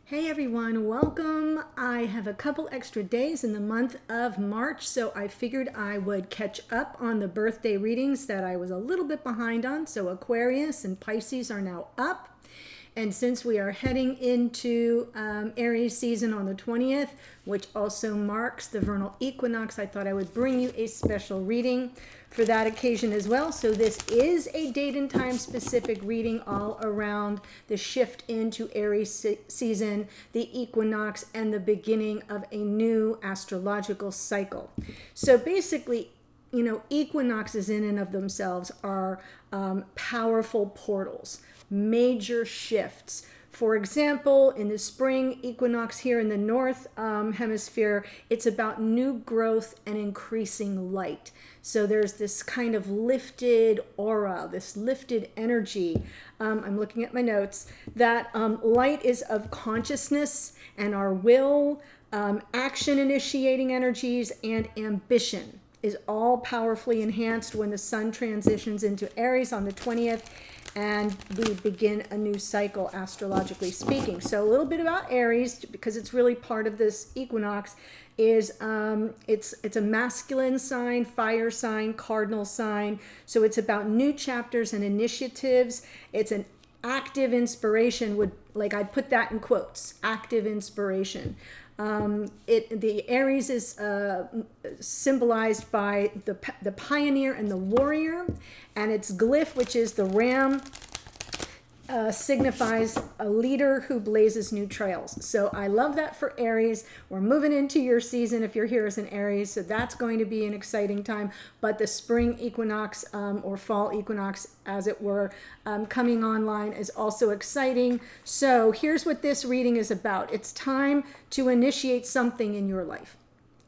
Hey everyone, welcome. I have a couple extra days in the month of March, so I figured I would catch up on the birthday readings that I was a little bit behind on. So Aquarius and Pisces are now up. And since we are heading into Aries season on the 20th, which also marks the vernal equinox, I thought I would bring you a special reading for that occasion as well. So this is a date and time specific reading all around the shift into Aries season, the equinox, and the beginning of a new astrological cycle. So basically, equinoxes in and of themselves are powerful portals, major shifts. For example, in the spring equinox here in the north hemisphere, it's about new growth and increasing light. So there's this kind of lifted aura, this lifted energy. I'm looking at my notes. That light is of consciousness and our will, action initiating energies, and ambition is all powerfully enhanced when the sun transitions into Aries on the 20th and we begin a new cycle astrologically speaking. So a little bit about Aries, because it's really part of this equinox, is it's a masculine sign, fire sign, cardinal sign. So it's about new chapters and initiatives. It's an active inspiration, I'd put that in quotes, active inspiration. The Aries is symbolized by the pioneer and the warrior, and its glyph, which is the ram, signifies a leader who blazes new trails. So I love that for Aries. We're moving into your season if you're here as an Aries, so that's going to be an exciting time. But the spring equinox or fall equinox, as it were, coming online is also exciting. So here's what this reading is about. It's time to initiate something in your life.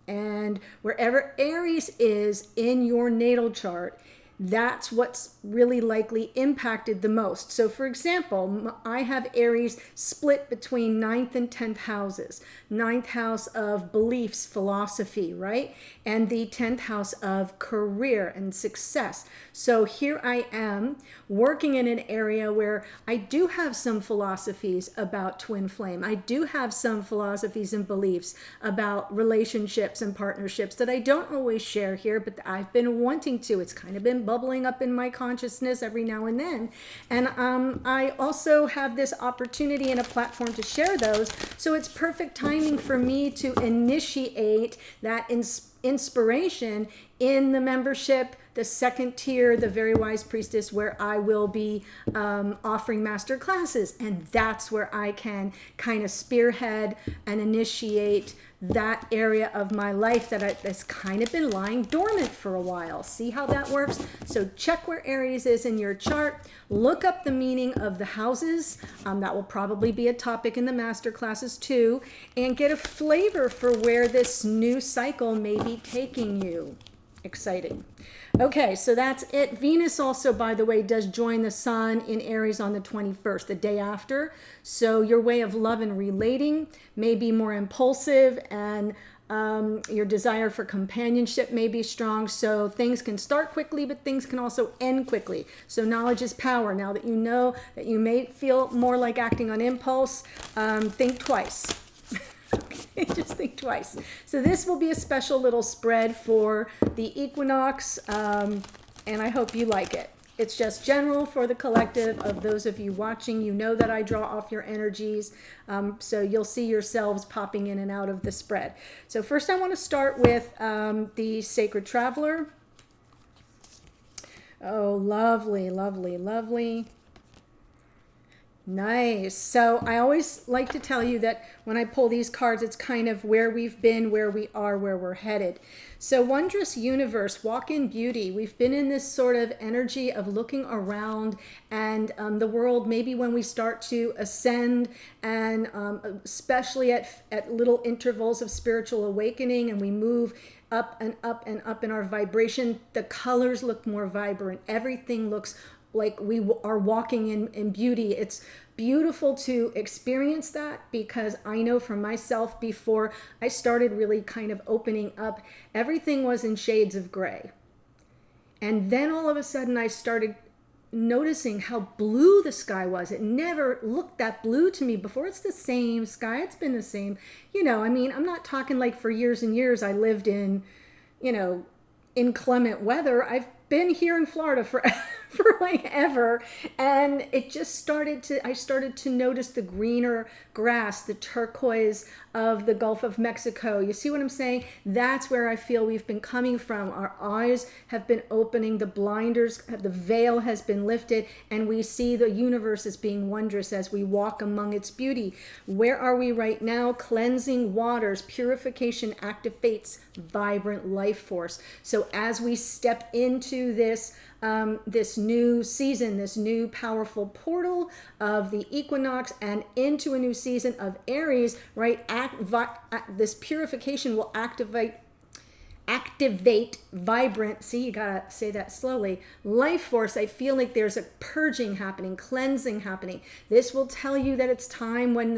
And wherever Aries is in your natal chart, that's what's really likely impacted the most. So for example, I have Aries split between 9th and 10th houses. 9th house of beliefs, philosophy, right? And the 10th house of career and success. So here I am working in an area where I do have some philosophies about twin flame. I do have some philosophies and beliefs about relationships and partnerships that I don't always share here, but I've been wanting to. It's kind of been bubbling up in my consciousness every now and then. And I also have this opportunity and a platform to share those. So it's perfect timing for me to initiate that inspiration in the membership, the second tier, the Very Wise Priestess, where I will be offering master classes. And that's where I can kind of spearhead and initiate that area of my life that's kind of been lying dormant for a while. See how that works? So check where Aries is in your chart. Look up the meaning of the houses. That will probably be a topic in the master classes too. And get a flavor for where this new cycle may be taking you. Exciting. Okay, so that's it. Venus also, by the way, does join the sun in Aries on the 21st, the day after. So your way of love and relating may be more impulsive, and your desire for companionship may be strong. So things can start quickly, but things can also end quickly. So knowledge is power. Now that you know that you may feel more like acting on impulse, think twice. Okay, just think twice. So this will be a special little spread for the equinox, and I hope you like it. It's just general for the collective of those of you watching. You know that I draw off your energies, so you'll see yourselves popping in and out of the spread. So first I want to start with the Sacred Traveler. Oh, lovely, lovely, lovely. Nice. So I always like to tell you that when I pull these cards, it's kind of where we've been, where we are, where we're headed. So wondrous universe, walk in beauty. We've been in this sort of energy of looking around and the world, maybe when we start to ascend and especially at little intervals of spiritual awakening, and we move up and up and up in our vibration, the colors look more vibrant. Everything looks like we are walking in beauty. It's beautiful to experience that, because I know for myself, before I started really kind of opening up, everything was in shades of gray. And then all of a sudden I started noticing how blue the sky was. It never looked that blue to me before. It's the same sky. It's been the same. You know, I mean, I'm not talking like for years and years I lived in, you know, inclement weather. I've been here in Florida for for like ever, and it just started to, I started to notice the greener grass, the turquoise of the Gulf of Mexico. You see what I'm saying? That's where I feel we've been coming from. Our eyes have been opening, the blinders, the veil has been lifted, and we see the universe as being wondrous as we walk among its beauty. Where are we right now? Cleansing waters, purification activates vibrant life force. So as we step into this new season, this new powerful portal of the equinox, and into a new season of Aries, right? This purification will activate vibrant, see, you gotta say that slowly, life force. I feel like there's a purging happening, cleansing happening. This will tell you that it's time when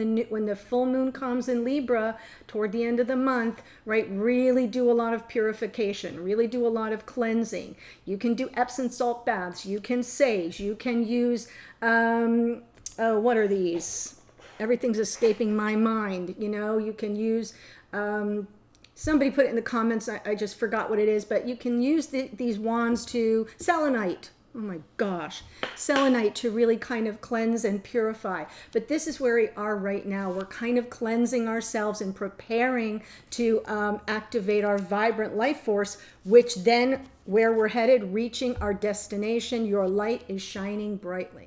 the full moon comes in Libra toward the end of the month, right? Really do a lot of purification, really do a lot of cleansing. You can do Epsom salt baths, you can sage, you can use what are these? Everything's escaping my mind. You know, you can use somebody put it in the comments, I just forgot what it is, but you can use these wands to, selenite, oh my gosh, selenite, to really kind of cleanse and purify. But this is where we are right now. We're kind of cleansing ourselves and preparing to activate our vibrant life force, which then, where we're headed, reaching our destination, your light is shining brightly.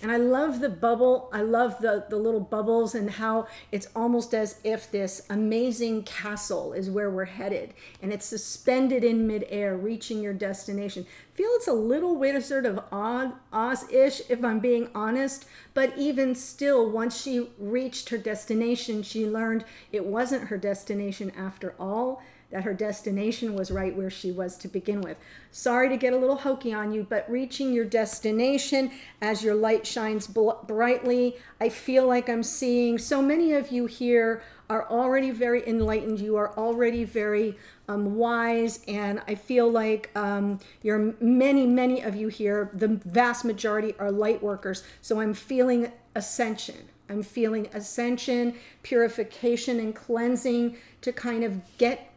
And I love the bubble. I love the little bubbles, and how it's almost as if this amazing castle is where we're headed, and it's suspended in midair, reaching your destination. Feel it's a little bit sort of Oz-ish, if I'm being honest, but even still, once she reached her destination, she learned it wasn't her destination after all, that her destination was right where she was to begin with. Sorry to get a little hokey on you, but reaching your destination as your light shines brightly, I feel like I'm seeing so many of you here are already very enlightened. You are already very wise, and I feel like many of you here, the vast majority are light workers. So I'm feeling ascension. I'm feeling ascension, purification, and cleansing to kind of get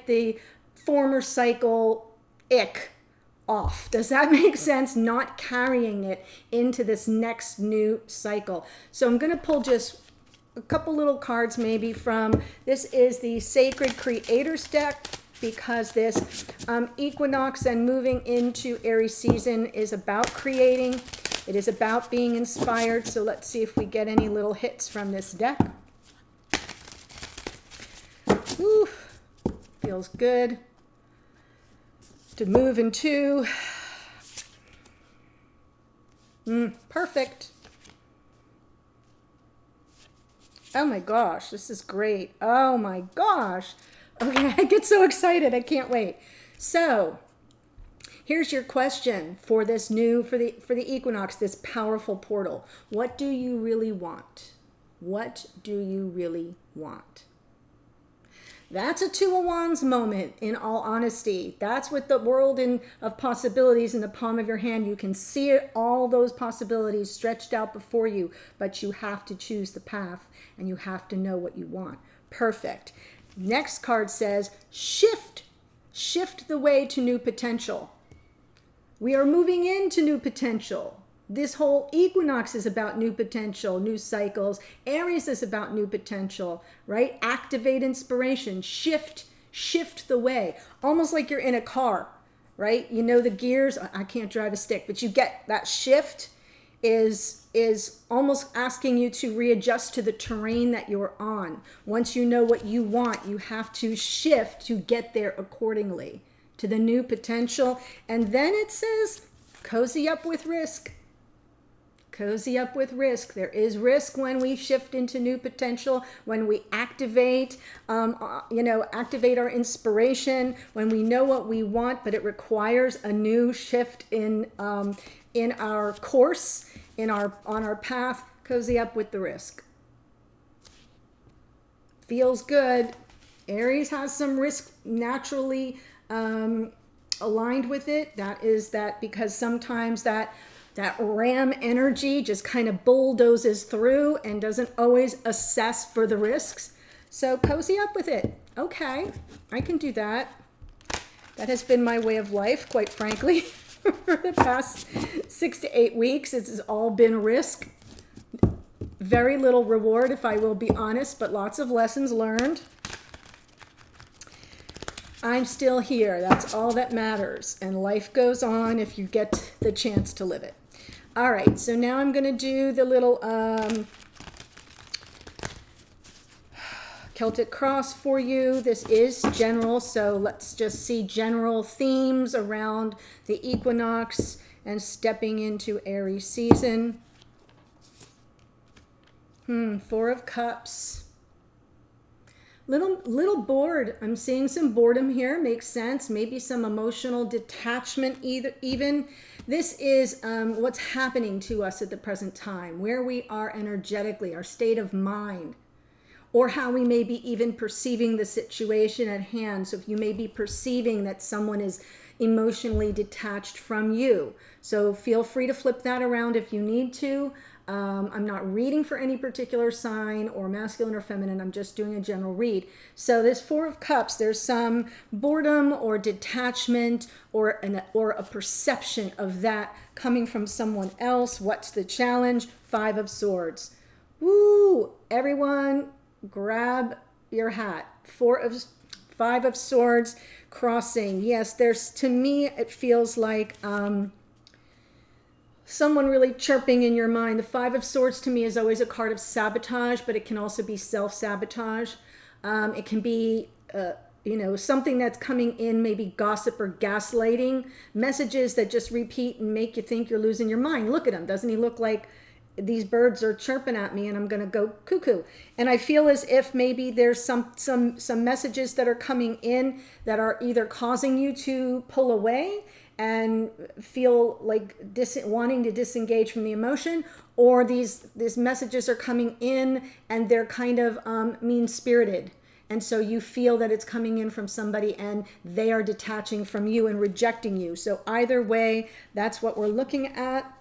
the former cycle ick off. Does that make sense? Not carrying it into this next new cycle. So I'm going to pull just a couple little cards maybe from, this is the Sacred Creators deck, because this equinox and moving into Aries season is about creating. It is about being inspired. So let's see if we get any little hits from this deck. Ooh. Feels good to move into. Perfect. Oh my gosh, this is great. Oh my gosh. Okay, I get so excited. I can't wait. So here's your question for this new, for the equinox, this powerful portal. What do you really want? What do you really want? That's a Two of Wands moment, in all honesty. That's with the world of possibilities in the palm of your hand. You can see it, all those possibilities stretched out before you, but you have to choose the path, and you have to know what you want. Perfect. Next card says, shift. Shift the way to new potential. We are moving into new potential. This whole equinox is about new potential, new cycles. Aries is about new potential, right? Activate inspiration, shift the way. Almost like you're in a car, right? You know the gears, I can't drive a stick, but you get that shift is almost asking you to readjust to the terrain that you're on. Once you know what you want, you have to shift to get there accordingly to the new potential. And then it says, cozy up with risk. Cozy up with risk. There is risk when we shift into new potential, when we activate, activate our inspiration, when we know what we want, but it requires a new shift in our course, on our path. Cozy up with the risk. Feels good. Aries has some risk naturally aligned with it. That is that because sometimes that That ram energy just kind of bulldozes through and doesn't always assess for the risks. So cozy up with it. Okay, I can do that. That has been my way of life, quite frankly, for the past 6 to 8 weeks. It has all been risk. Very little reward, if I will be honest, but lots of lessons learned. I'm still here. That's all that matters. And life goes on if you get the chance to live it. All right, so now I'm going to do the little Celtic Cross for you. This is general, so let's just see general themes around the equinox and stepping into Aries season. Four of Cups. Little bored. I'm seeing some boredom here. Makes sense. Maybe some emotional detachment even. This is what's happening to us at the present time, where we are energetically, our state of mind, or how we may be even perceiving the situation at hand. So if you may be perceiving that someone is emotionally detached from you, so feel free to flip that around if you need to. I'm not reading for any particular sign or masculine or feminine. I'm just doing a general read. So this Four of Cups, there's some boredom or detachment or a perception of that coming from someone else. What's the challenge? Five of Swords. Woo! Everyone grab your hat. Five of Swords crossing. Yes, to me, it feels like someone really chirping in your mind. The Five of Swords to me is always a card of sabotage, but it can also be self-sabotage. It can be, something that's coming in, maybe gossip or gaslighting, messages that just repeat and make you think you're losing your mind. Look at him. Doesn't he look like these birds are chirping at me and I'm going to go cuckoo? And I feel as if maybe there's some messages that are coming in that are either causing you to pull away and feel like wanting to disengage from the emotion, or these messages are coming in and they're kind of mean-spirited. And so you feel that it's coming in from somebody and they are detaching from you and rejecting you. So either way, that's what we're looking at.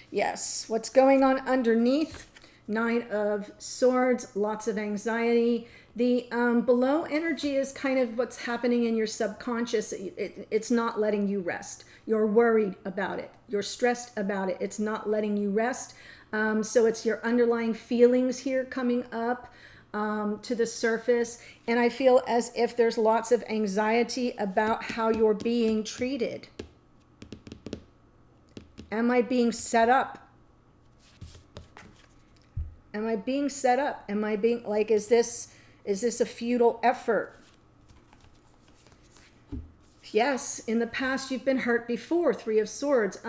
Yes, what's going on underneath? Nine of Swords, lots of anxiety. The below energy is kind of what's happening in your subconscious. It's not letting you rest. You're worried about it. You're stressed about it. It's not letting you rest. So it's your underlying feelings here coming up to the surface. And I feel as if there's lots of anxiety about how you're being treated. Am I being set up? Am I being set up? Am I being, like, is this a futile effort? Yes, in the past you've been hurt before. Three of Swords.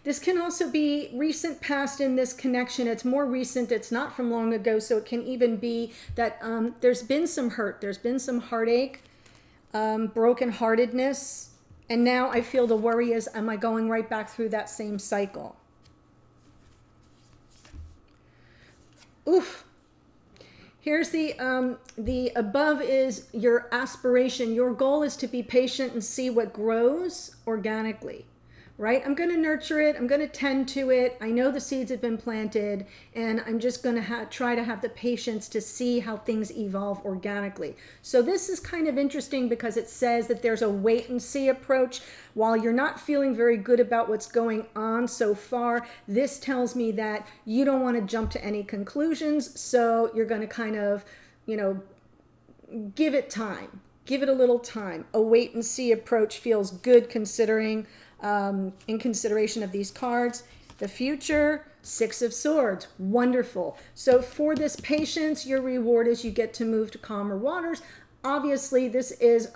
This can also be recent past in this connection. It's more recent. It's not from long ago. So it can even be that there's been some hurt. There's been some heartache, brokenheartedness. And now I feel the worry is, am I going right back through that same cycle? Oof. Here's the above is your aspiration. Your goal is to be patient and see what grows organically, right? I'm going to nurture it. I'm going to tend to it. I know the seeds have been planted, and I'm just going to try to have the patience to see how things evolve organically. So this is kind of interesting because it says that there's a wait and see approach. While you're not feeling very good about what's going on so far, this tells me that you don't want to jump to any conclusions. So you're going to kind of, give it time. Give it a little time. A wait and see approach feels good considering in consideration of these cards. The future, Six of Swords, wonderful. So for this patience, your reward is you get to move to calmer waters. Obviously, this is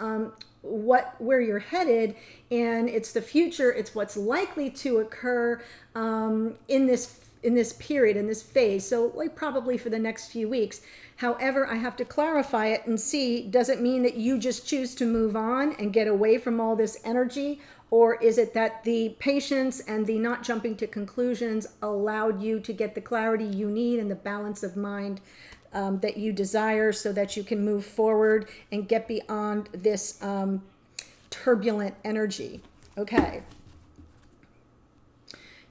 where you're headed, and it's the future. It's what's likely to occur in this period, in this phase. So like probably for the next few weeks. However, I have to clarify it and see, does it mean that you just choose to move on and get away from all this energy? Or is it that the patience and the not jumping to conclusions allowed you to get the clarity you need and the balance of mind that you desire so that you can move forward and get beyond this turbulent energy? Okay.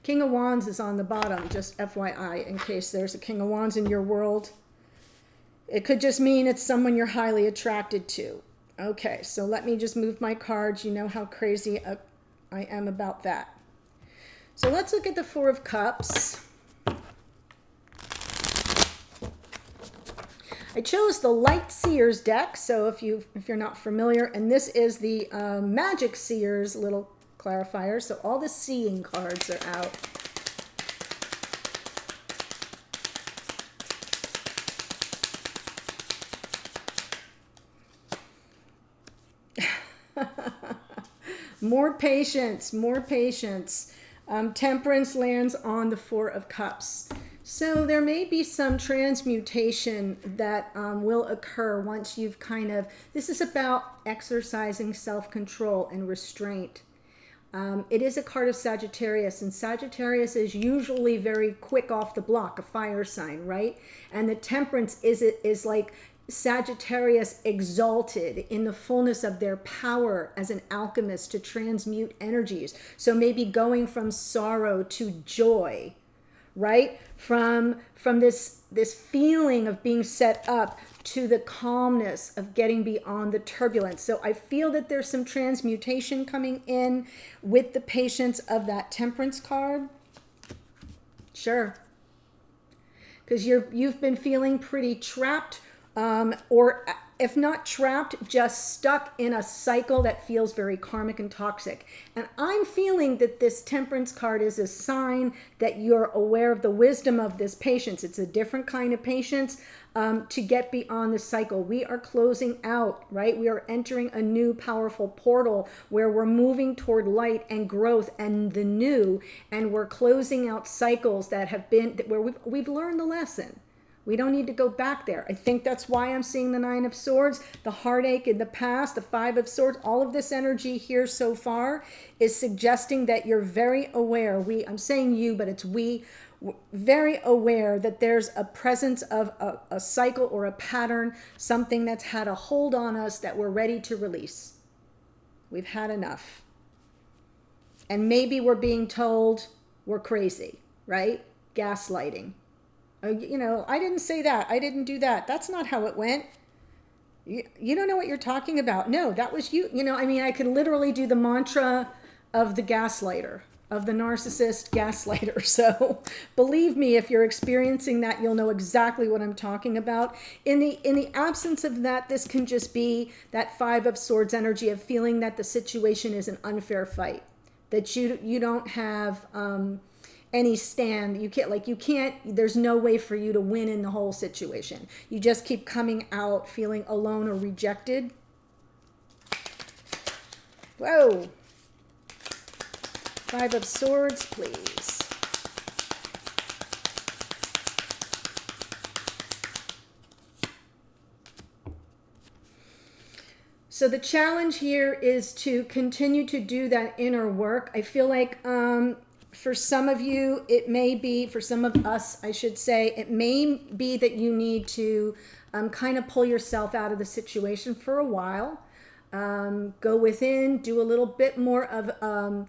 King of Wands is on the bottom, just FYI, in case there's a King of Wands in your world. It could just mean it's someone you're highly attracted to. Okay, so let me just move my cards. You know how crazy I am about that. So let's look at the Four of Cups. I chose the Light Seers deck, so if you're not familiar, and this is the Magic Seers little clarifier, so all the seeing cards are out. More patience, more patience. Temperance lands on the Four of Cups. So there may be some transmutation that will occur once you've this is about exercising self-control and restraint. It is a card of Sagittarius, and Sagittarius is usually very quick off the block, a fire sign, right? And the Temperance is like Sagittarius exalted in the fullness of their power as an alchemist to transmute energies. So maybe going from sorrow to joy, right? From this feeling of being set up to the calmness of getting beyond the turbulence. So I feel that there's some transmutation coming in with the patience of that Temperance card. Sure. Because you've been feeling pretty trapped, or if not trapped, just stuck in a cycle that feels very karmic and toxic. And I'm feeling that this Temperance card is a sign that you're aware of the wisdom of this patience. It's a different kind of patience to get beyond the cycle. We are closing out, right? We are entering a new powerful portal where we're moving toward light and growth and the new, and we're closing out cycles that have been, where we've learned the lesson. We don't need to go back there. I think that's why I'm seeing the Nine of Swords, the heartache in the past, the Five of Swords. All of this energy here so far is suggesting that you're very aware. I'm saying you, but it's we, very aware that there's a presence of a cycle or a pattern, something that's had a hold on us that we're ready to release. We've had enough. And maybe we're being told we're crazy, right? Gaslighting. You know, I didn't say that. I didn't do that. That's not how it went. You don't know what you're talking about. No, that was you. You know, I mean, I could literally do the mantra of the gaslighter, of the narcissist gaslighter. So believe me, if you're experiencing that, you'll know exactly what I'm talking about. In the absence of that, this can just be that Five of Swords energy of feeling that the situation is an unfair fight, that you don't have any stand. You can't, there's no way for you to win in the whole situation. You just keep coming out feeling alone or rejected. Whoa. Five of Swords, please. So the challenge here is to continue to do that inner work. I feel like for some of you, it may be, for some of us, I should say, it may be that you need to kind of pull yourself out of the situation for a while. Go within, do a little bit more of a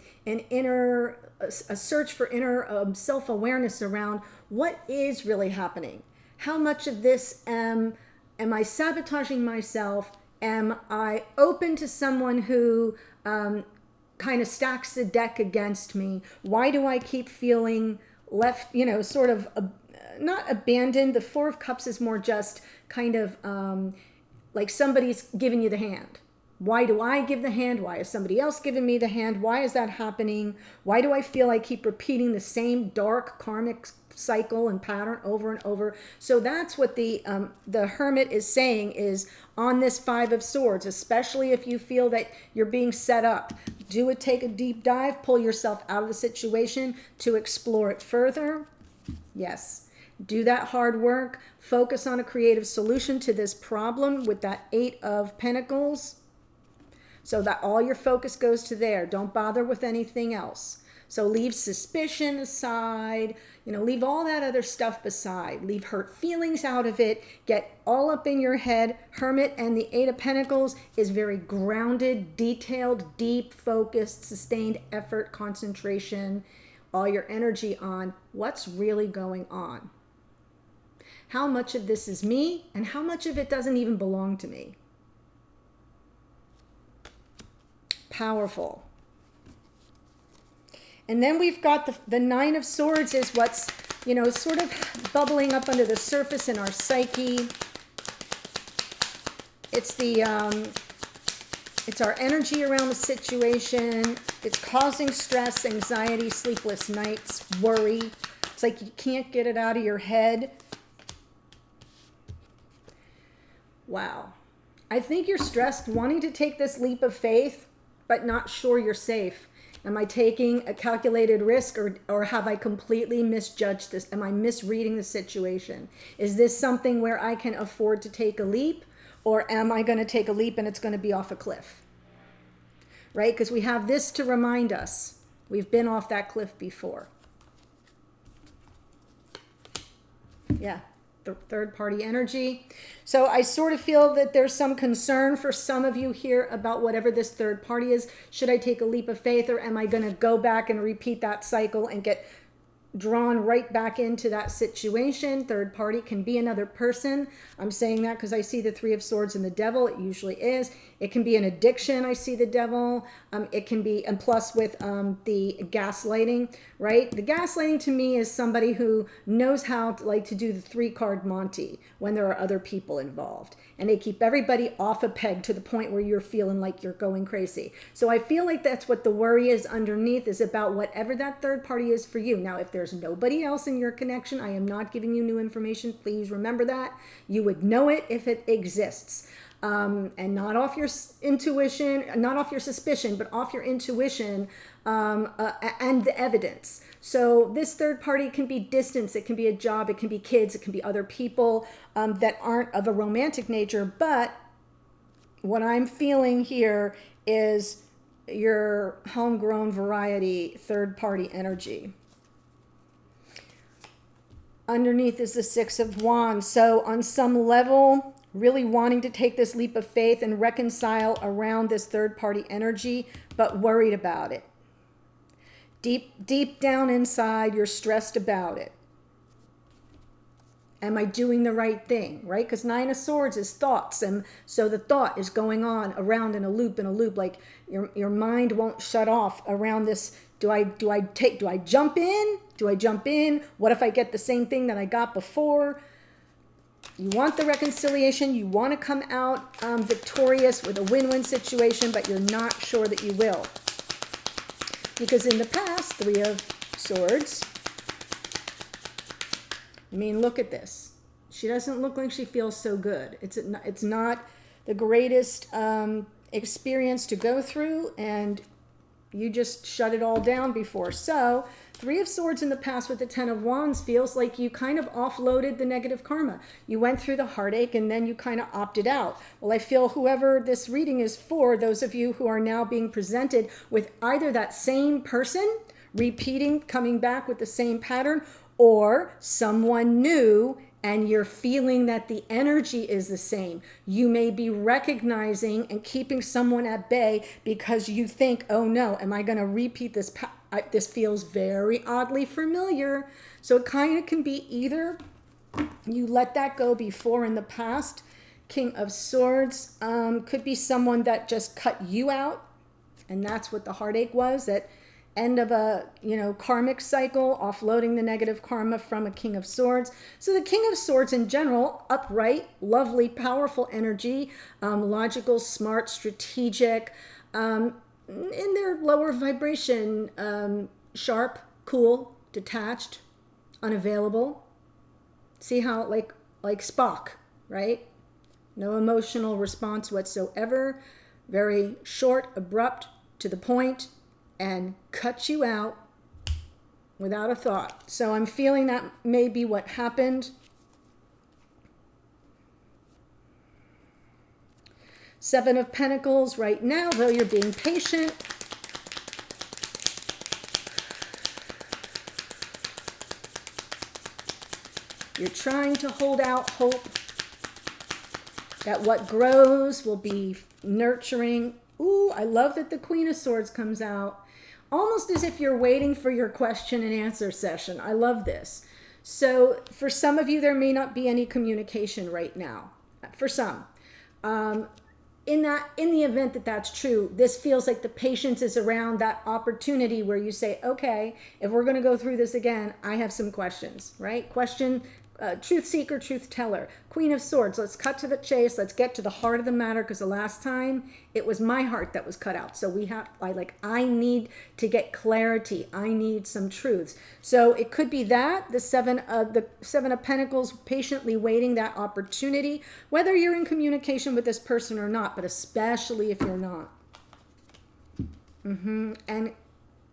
search for inner self-awareness around what is really happening. How much of this am I sabotaging myself? Am I open to someone who kind of stacks the deck against me? Why do I keep feeling left, sort of not abandoned? The Four of Cups is more just kind of like somebody's giving you the hand. Why do I give the hand? Why is somebody else giving me the hand? Why is that happening? Why do I feel I keep repeating the same dark karmic cycle and pattern over and over? So that's what the Hermit is saying is on this Five of Swords, especially if you feel that you're being set up. Take a deep dive, pull yourself out of the situation to explore it further. Yes. Do that hard work. Focus on a creative solution to this problem with that Eight of Pentacles. So that all your focus goes to there. Don't bother with anything else. So leave suspicion aside, leave all that other stuff beside. Leave hurt feelings out of it. Get all up in your head. Hermit and the Eight of Pentacles is very grounded, detailed, deep, focused, sustained effort, concentration. all your energy on what's really going on. How much of this is me and how much of it doesn't even belong to me? Powerful. And then we've got the Nine of Swords is what's, you know, sort of bubbling up under the surface in our psyche. It's it's our energy around the situation. It's causing stress, anxiety, sleepless nights, worry. It's like you can't get it out of your head. Wow. I think you're stressed, wanting to take this leap of faith, but not sure you're safe. Am I taking a calculated risk, or have I completely misjudged this? Am I misreading the situation? Is this something where I can afford to take a leap, or am I going to take a leap and it's going to be off a cliff? Right? Because we have this to remind us. We've been off that cliff before. Yeah. The third party energy. So I sort of feel that there's some concern for some of you here about whatever this third party is. Should I take a leap of faith, or am I going to go back and repeat that cycle and get drawn right back into that situation? Third party can be another person. I'm saying that because I see the Three of Swords and the Devil. It usually is. It can be an addiction. I see the Devil. It can be, and plus with the gaslighting, right? The gaslighting to me is somebody who knows how to like to do the 3-card Monty when there are other people involved. And they keep everybody off a peg to the point where you're feeling like you're going crazy. So I feel like that's what the worry is underneath, is about whatever that third party is for you. Now, if there's nobody else in your connection, I am not giving you new information. Please remember that. You would know it if it exists. And not off your intuition, not off your suspicion, but off your intuition and the evidence. So this third party can be distance, it can be a job, it can be kids, it can be other people that aren't of a romantic nature. But what I'm feeling here is your homegrown variety third party energy. Underneath is the Six of Wands. So on some level, really wanting to take this leap of faith and reconcile around this third party energy, but worried about it. Deep down inside, you're stressed about it. Am I doing the right thing, right? Because Nine of Swords is thoughts. And so the thought is going on around in a loop, like your mind won't shut off around this. Do I jump in? Do I jump in? What if I get the same thing that I got before? You want the reconciliation. You want to come out victorious with a win-win situation, but you're not sure that you will. Because in the past, Three of Swords, I mean, look at this. She doesn't look like she feels so good. It's not the greatest experience to go through, and you just shut it all down before. So Three of Swords in the past with the Ten of Wands feels like you kind of offloaded the negative karma. You went through the heartache and then you kind of opted out. Well, I feel whoever this reading is for, those of you who are now being presented with either that same person repeating, coming back with the same pattern, or someone new, and you're feeling that the energy is the same. You may be recognizing and keeping someone at bay because you think, oh no, am I going to repeat this? This feels very oddly familiar. So it kind of can be either you let that go before in the past. King of Swords could be someone that just cut you out, and that's what the heartache was, that end of a karmic cycle, offloading the negative karma from a King of Swords. So the King of Swords in general, upright, lovely, powerful energy, logical, smart, strategic, in their lower vibration, sharp, cool, detached, unavailable. See how like Spock, right? No emotional response whatsoever. Very short, abrupt, to the point, and cut you out without a thought. So I'm feeling that may be what happened. Seven of Pentacles right now, though you're being patient. You're trying to hold out hope that what grows will be nurturing. Ooh, I love that the Queen of Swords comes out. almost as if you're waiting for your question and answer session. I love this. So for some of you, there may not be any communication right now. For some. In the event that that's true, this feels like the patience is around that opportunity where you say, okay, if we're going to go through this again, I have some questions, right? Question, truth seeker, truth teller, Queen of Swords. Let's cut to the chase. Let's get to the heart of the matter, because the last time it was my heart that was cut out. So I need to get clarity. I need some truths. So it could be that the Seven of Pentacles, patiently waiting that opportunity, whether you're in communication with this person or not, but especially if you're not. And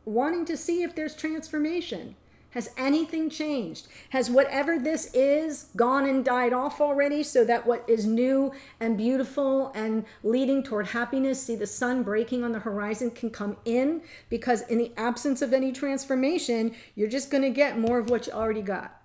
wanting to see if there's transformation. Has anything changed? Has whatever this is gone and died off already, so that what is new and beautiful and leading toward happiness, see the sun breaking on the horizon, can come in? Because in the absence of any transformation, you're just going to get more of what you already got.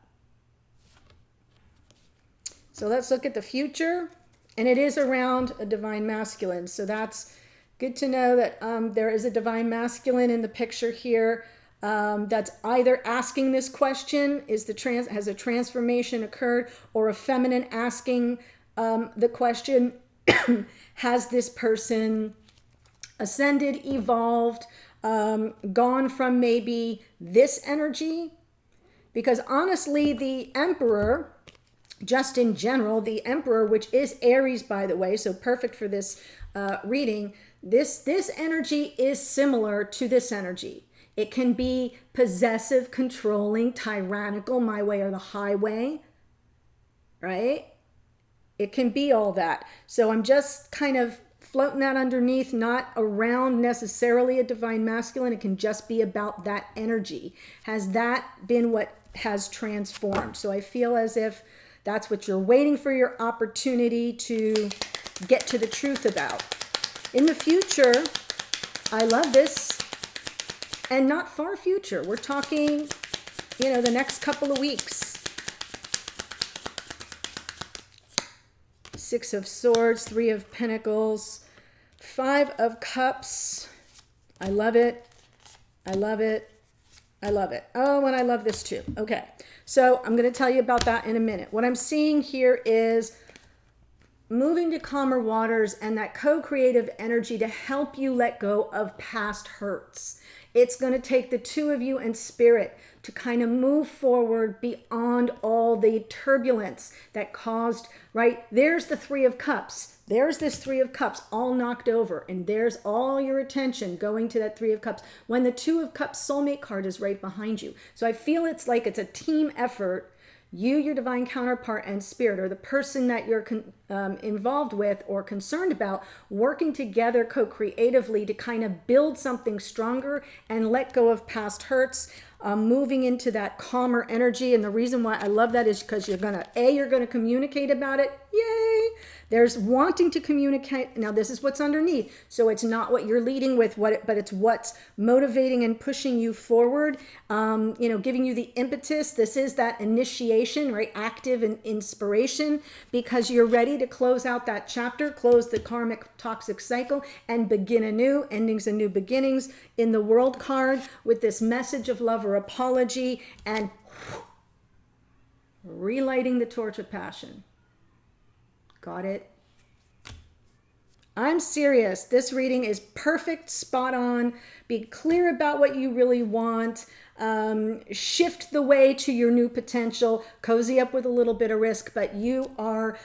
So let's look at the future. And it is around a divine masculine. So that's good to know that there is a divine masculine in the picture here. That's either asking this question, has a transformation occurred, or a feminine asking the question, has this person ascended, evolved, gone from maybe this energy? Because honestly, the Emperor, just in general, the Emperor, which is Aries, by the way, so perfect for this reading, this energy is similar to this energy. It can be possessive, controlling, tyrannical, my way or the highway, right? It can be all that. So I'm just kind of floating that underneath, not around necessarily a divine masculine. It can just be about that energy. Has that been what has transformed? So I feel as if that's what you're waiting for, your opportunity to get to the truth about. In the future, I love this. And not far future. We're talking, the next couple of weeks. Six of Swords, Three of Pentacles, Five of Cups. I love it. I love it. I love it. Oh, and I love this too. Okay. So I'm going to tell you about that in a minute. What I'm seeing here is moving to calmer waters and that co-creative energy to help you let go of past hurts. It's going to take the two of you in spirit to kind of move forward beyond all the turbulence that caused, right? There's the Three of Cups. There's this Three of Cups all knocked over, and there's all your attention going to that Three of Cups when the Two of Cups soulmate card is right behind you. So I feel it's like it's a team effort. You, your divine counterpart, and spirit, or the person that you're involved with or concerned about, working together co-creatively to kind of build something stronger and let go of past hurts, moving into that calmer energy. And the reason why I love that is because you're going to communicate about it. Yay! There's wanting to communicate. Now, this is what's underneath. So it's not what you're leading with, but it's what's motivating and pushing you forward, giving you the impetus. This is that initiation, right? Active and inspiration, because you're ready to close out that chapter, close the karmic toxic cycle, and begin anew. Endings and new beginnings in the World card with this message of love or apology, and relighting the torch of passion. Got it? I'm serious. This reading is perfect, spot on. Be clear about what you really want. Shift the way to your new potential. Cozy up with a little bit of risk, but you are,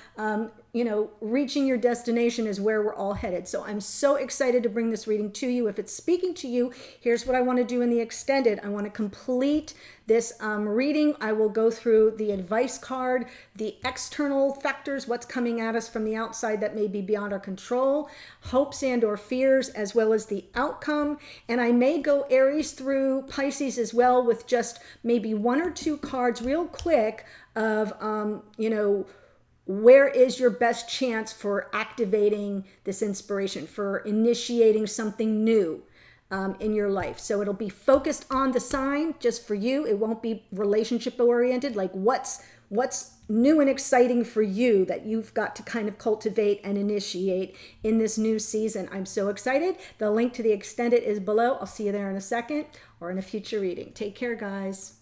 reaching your destination is where we're all headed. So I'm so excited to bring this reading to you. If it's speaking to you, here's what I want to do in the extended. I want to complete this reading. I will go through the advice card, the external factors, what's coming at us from the outside that may be beyond our control, hopes and or fears, as well as the outcome. And I may go Aries through Pisces as well, with just maybe one or two cards real quick of, where is your best chance for activating this inspiration, for initiating something new in your life. So it'll be focused on the sign just for you. It won't be relationship oriented, like what's what's new and exciting for you that you've got to kind of cultivate and initiate in this new season. I'm so excited. The link to the extended is below. I'll see you there in a second or in a future reading. Take care, guys.